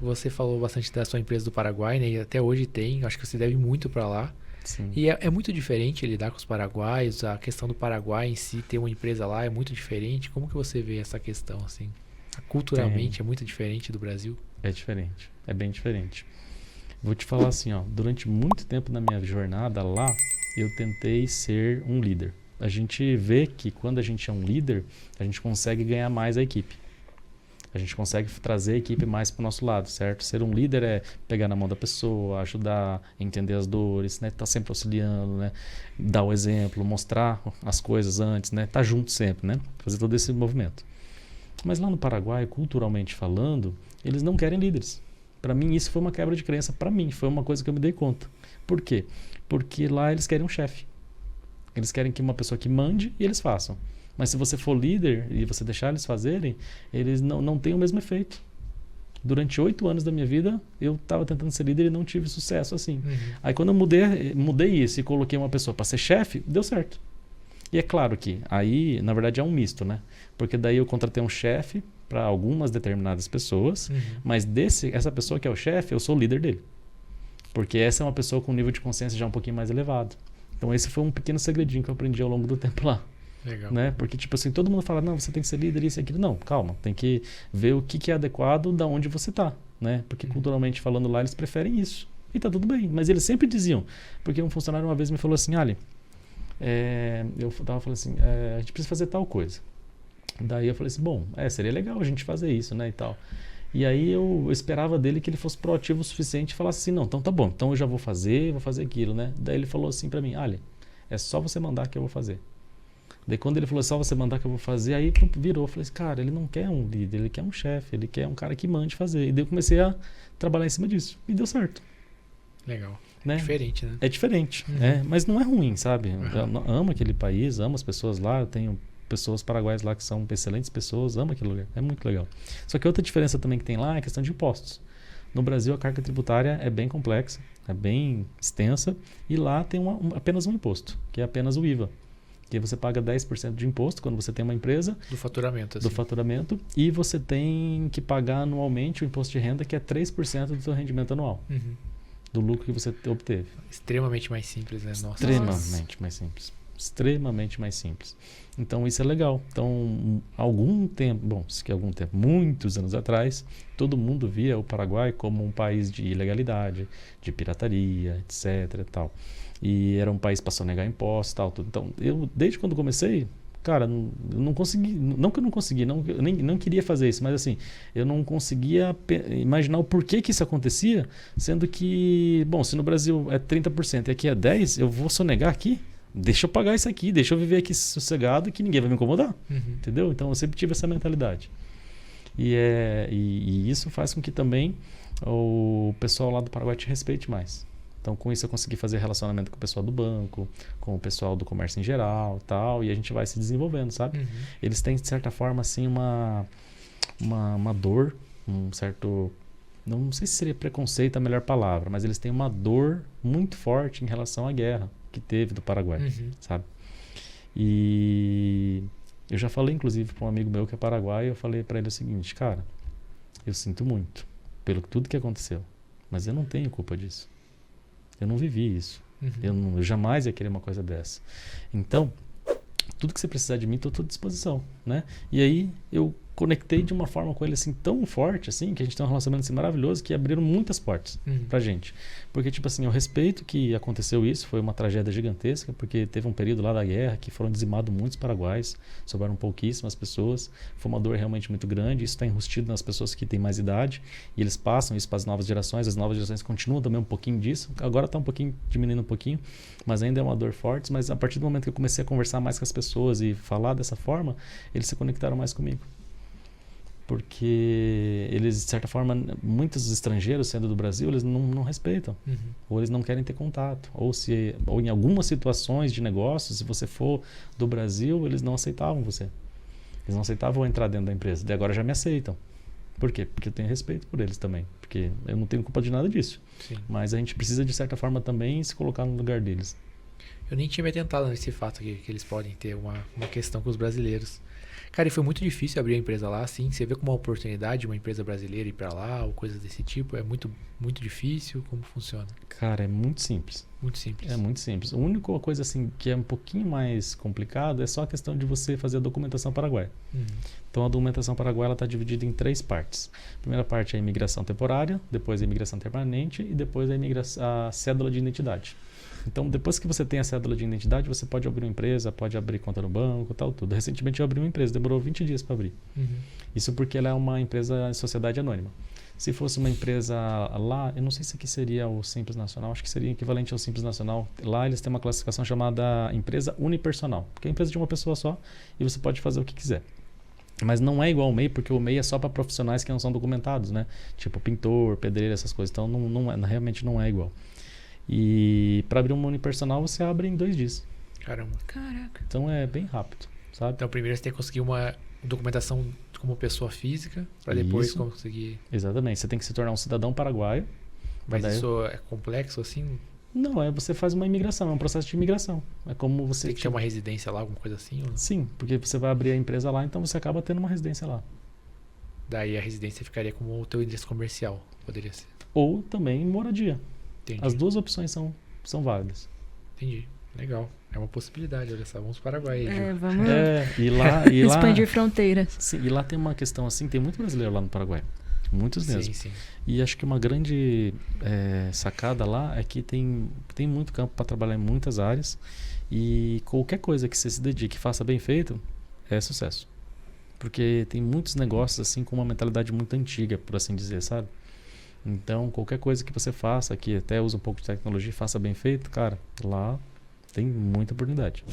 Você falou bastante da sua empresa do Paraguai, né? E até hoje tem, acho que você deve muito para lá. Sim. E é muito diferente lidar com os paraguaios, a questão do Paraguai em si, ter uma empresa lá é muito diferente. Como que você vê essa questão, assim? Culturalmente é muito diferente do Brasil? É diferente, é bem diferente. Vou te falar assim, ó, durante muito tempo na minha jornada lá, eu tentei ser um líder. A gente vê que quando a gente é um líder, a gente consegue ganhar mais a equipe. A gente consegue trazer a equipe mais para o nosso lado, certo? Ser um líder é pegar na mão da pessoa, ajudar, entender as dores, né? Tá sempre auxiliando, né? Dar o exemplo, mostrar as coisas antes, né? Tá junto sempre, né? Fazer todo esse movimento. Mas lá no Paraguai, culturalmente falando, eles não querem líderes. Para mim, isso foi uma quebra de crença. Para mim, foi uma coisa que eu me dei conta. Por quê? Porque lá eles querem um chefe. Eles querem que uma pessoa que mande e eles façam. Mas se você for líder e você deixar eles fazerem, eles não têm o mesmo efeito. Durante 8 anos da minha vida, eu estava tentando ser líder e não tive sucesso assim. Aí quando eu mudei isso e coloquei uma pessoa para ser chefe, deu certo. E é claro que aí, na verdade, é um misto, né? Porque daí eu contratei um chefe para algumas determinadas pessoas, mas essa pessoa que é o chefe, eu sou o líder dele. Porque essa é uma pessoa com um nível de consciência já um pouquinho mais elevado. Então esse foi um pequeno segredinho que eu aprendi ao longo do tempo lá. Legal. Né? Porque, tipo assim, todo mundo fala, não, você tem que ser líder, isso e aquilo. Não, calma, tem que ver o que é adequado da onde você tá, né? Porque culturalmente falando lá, eles preferem isso. E tá tudo bem. Mas eles sempre diziam, porque um funcionário uma vez me falou assim, Ali, eu tava falando assim, a gente precisa fazer tal coisa. Daí eu falei assim, bom, seria legal a gente fazer isso, né, e tal. E aí eu esperava dele que ele fosse proativo o suficiente e falasse assim, não, então tá bom, então eu já vou fazer aquilo, né. Daí ele falou assim pra mim, Ali, é só você mandar que eu vou fazer. Daí quando ele falou, é só você mandar que eu vou fazer, aí virou, eu falei assim, cara, ele não quer um líder, ele quer um chefe, ele quer um cara que mande fazer. E daí eu comecei a trabalhar em cima disso, e deu certo. Legal. Né? Diferente, né? É diferente, mas não é ruim, sabe? Eu amo aquele país, amo as pessoas lá, eu tenho pessoas paraguaias lá que são excelentes pessoas, amo aquele lugar, é muito legal. Só que outra diferença também que tem lá é a questão de impostos. No Brasil a carga tributária é bem complexa, é bem extensa, e lá tem apenas um imposto, que é apenas o IVA. Que você paga 10% de imposto quando você tem uma empresa. Do faturamento, assim. Do faturamento. E você tem que pagar anualmente o imposto de renda, que é 3% do seu rendimento anual. Do lucro que você obteve. Extremamente mais simples, né? Nossa. Extremamente mais simples. Extremamente mais simples. Então isso é legal. Então, muitos anos atrás, todo mundo via o Paraguai como um país de ilegalidade, de pirataria, etc. E tal. E era um país para sonegar impostos, tal, tudo. Então, eu desde quando comecei, cara, eu não consegui, não que eu não consegui, eu nem queria fazer isso, mas assim, eu não conseguia imaginar o porquê que isso acontecia, sendo que, bom, se no Brasil é 30% e aqui é 10%, eu vou sonegar aqui? Deixa eu pagar isso aqui, deixa eu viver aqui sossegado que ninguém vai me incomodar, entendeu? Então eu sempre tive essa mentalidade. E isso faz com que também o pessoal lá do Paraguai te respeite mais. Então, com isso eu consegui fazer relacionamento com o pessoal do banco, com o pessoal do comércio em geral, tal, e a gente vai se desenvolvendo, sabe? Eles têm, de certa forma, assim, uma dor, um certo... Não sei se seria preconceito a melhor palavra, mas eles têm uma dor muito forte em relação à guerra que teve do Paraguai, sabe? E eu já falei, inclusive, para um amigo meu que é paraguaio, eu falei para ele o seguinte, cara, eu sinto muito pelo tudo que aconteceu, mas eu não tenho culpa disso. Eu não vivi isso. Eu jamais ia querer uma coisa dessa. Então, tudo que você precisar de mim, estou à tua disposição, né? E aí eu conectei de uma forma com ele assim tão forte assim, que a gente tem um relacionamento assim, maravilhoso, que abriram muitas portas pra gente. Porque tipo assim, eu respeito que aconteceu isso, foi uma tragédia gigantesca, porque teve um período lá da guerra que foram dizimados muitos paraguaios, sobraram pouquíssimas pessoas, foi uma dor realmente muito grande, isso está enrustido nas pessoas que têm mais idade, e eles passam isso para as novas gerações, as novas gerações continuam também um pouquinho disso, agora está diminuindo um pouquinho, mas ainda é uma dor forte, mas a partir do momento que eu comecei a conversar mais com as pessoas e falar dessa forma, eles se conectaram mais comigo. Porque eles, de certa forma, muitos estrangeiros, sendo do Brasil, eles não respeitam. Ou eles não querem ter contato. Ou em algumas situações de negócio, se você for do Brasil, eles não aceitavam você. Eles não aceitavam entrar dentro da empresa. E agora já me aceitam. Por quê? Porque eu tenho respeito por eles também. Porque eu não tenho culpa de nada disso. Sim. Mas a gente precisa, de certa forma, também se colocar no lugar deles. Eu nem tinha me atentado nesse fato que eles podem ter uma questão com os brasileiros. Cara, e foi muito difícil abrir a empresa lá, assim. Você vê como uma oportunidade uma empresa brasileira ir pra lá, ou coisas desse tipo? É muito, muito difícil? Como funciona? Cara, é muito simples. Muito simples. É muito simples. A única coisa assim que é um pouquinho mais complicado é só a questão de você fazer a documentação paraguaia. Então a documentação paraguaia está dividida em 3 partes. A primeira parte é a imigração temporária, depois a imigração permanente e depois a cédula de identidade. Então, depois que você tem a cédula de identidade, você pode abrir uma empresa, pode abrir conta no banco, tal, tudo. Recentemente eu abri uma empresa, demorou 20 dias para abrir. Isso porque ela é uma empresa em sociedade anônima. Se fosse uma empresa lá, eu não sei se aqui seria o Simples Nacional, acho que seria equivalente ao Simples Nacional. Lá eles têm uma classificação chamada empresa unipersonal, que é a empresa de uma pessoa só e você pode fazer o que quiser. Mas não é igual ao MEI, porque o MEI é só para profissionais que não são documentados, né? Tipo pintor, pedreiro, essas coisas. Então realmente não é igual. E para abrir uma unipersonal você abre em 2 dias. Caramba. Caraca. Então é bem rápido, sabe? Então, primeiro você tem que conseguir uma documentação como pessoa física, para depois Isso. conseguir... Exatamente. Você tem que se tornar um cidadão paraguaio. Mas Daí- isso é complexo, assim? Não, você faz uma imigração, é um processo de imigração. É como você... Tem que ter uma residência lá, alguma coisa assim? Ou... Sim, porque você vai abrir a empresa lá, então você acaba tendo uma residência lá. Daí a residência ficaria como o teu endereço comercial, poderia ser. Ou também moradia. Entendi. As 2 opções são válidas. Entendi. Legal. É uma possibilidade, olha só. Vamos para o Paraguai aí, Ju. Vamos E lá expandir fronteiras. sim, e lá tem uma questão assim, tem muito brasileiro lá no Paraguai. Muitos mesmo. Sim. E acho que uma grande sacada lá é que tem muito campo para trabalhar em muitas áreas e qualquer coisa que você se dedique e faça bem feito é sucesso. Porque tem muitos negócios assim com uma mentalidade muito antiga, por assim dizer, sabe? Então, qualquer coisa que você faça, que até usa um pouco de tecnologia e faça bem feito, cara, lá tem muita oportunidade.